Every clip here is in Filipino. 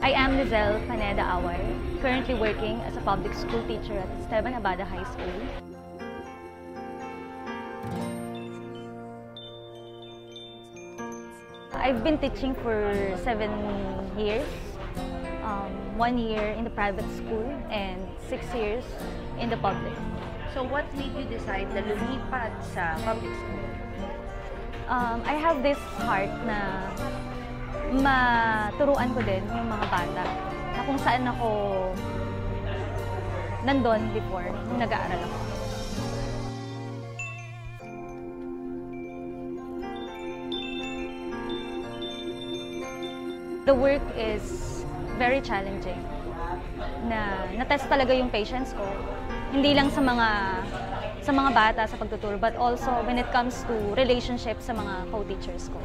I am Lizelle Paneda Away, currently working as a public school teacher at Esteban Abada High School. I've been teaching for 7 years, 1 year in the private school and 6 years in the public. So what made you decide na lumipat sa public school? I have this heart na maturuan ko din yung mga bata na kung saan ako nandun before, nung nag-aaral ako. The work is very challenging. Na-test talaga yung patience ko. Hindi lang sa mga bata sa pagtuturo, but also when it comes to relationships sa mga co-teachers ko.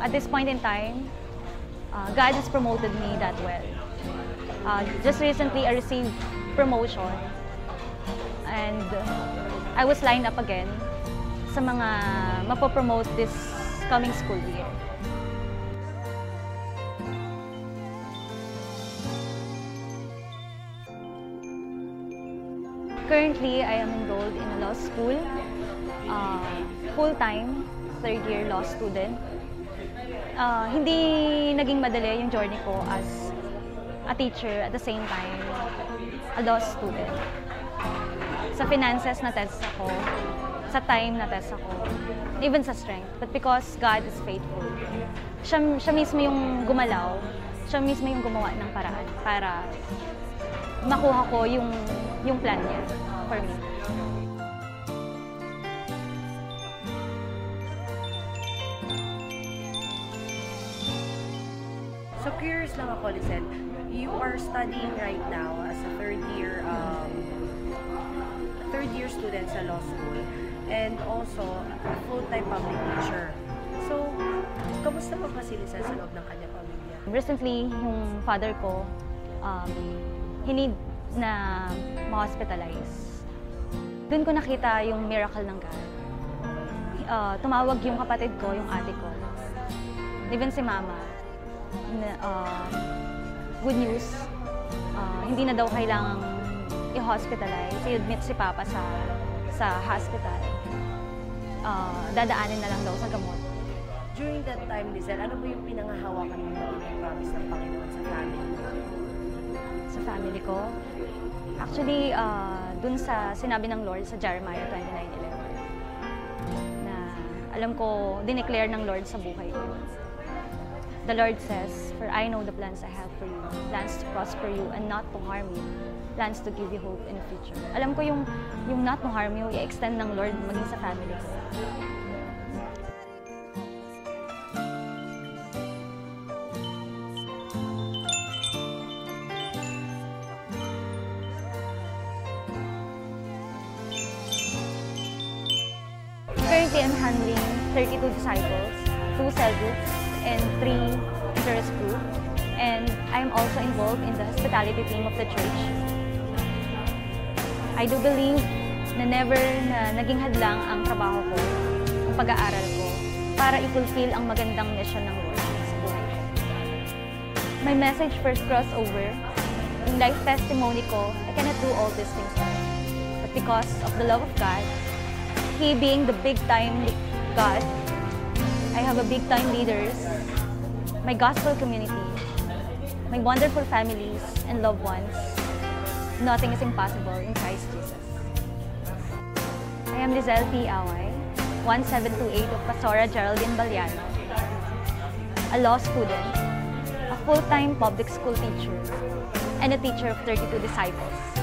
At this point in time, God has promoted me that well. Just recently, I received promotion, and I was lined up again sa mga mapopromote this coming school year. Currently, I am enrolled in a law school, full-time, third-year law student. Hindi naging madali yung journey ko as a teacher at the same time, a law student. Sa finances na-test ako, sa time na-test ako, even sa strength. But because God is faithful, siya mismo yung gumalaw, siya mismo yung gumawa ng paraan para makuha ko yung plan niya for me. So curious lang ako, Lizelle, you are studying right now as a third year student sa law school and also a full-time public teacher. So, kamusta pa ba si Lizelle sa loob ng kanyang pamilya? Recently, yung father ko, hinid na ma-hospitalize. Doon ko nakita yung miracle ng God. Tumawag yung kapatid ko, yung ate ko, even si mama. Good news, hindi na daw kailangang i-hospitalize. I-admit si Papa sa hospital. Dadaanin na lang daw sa gamot. During that time, Lizelle, ano ba yung pinangahawakan mo na promise ng Panginoon sa family? Sa family ko? Actually, dun sa sinabi ng Lord sa Jeremiah 29:11 na alam ko, dineclare ng Lord sa buhay ko. The Lord says, "For I know the plans I have for you, plans to prosper you and not to harm you, plans to give you hope in the future." Alam ko yung not to harm you, i-extend ng Lord maging sa family ko. Currently, I'm handling 32 disciples, 2 cell groups, and 3 interest groups. And I'm also involved in the hospitality team of the church. I do believe na never na naging hadlang ang trabaho ko, ang pag-aaral ko, para i-fulfill ang magandang mission ng Lord sa buhay ko. My message first crossover, yung life testimony ko, I cannot do all these things alone. But because of the love of God, He being the big-time God, I have a big-time leaders, my gospel community, my wonderful families and loved ones. Nothing is impossible in Christ Jesus. I am Lizelle P. Away, 1728 of Pastora Geraldine Baliano, a law student, a full-time public school teacher, and a teacher of 32 disciples.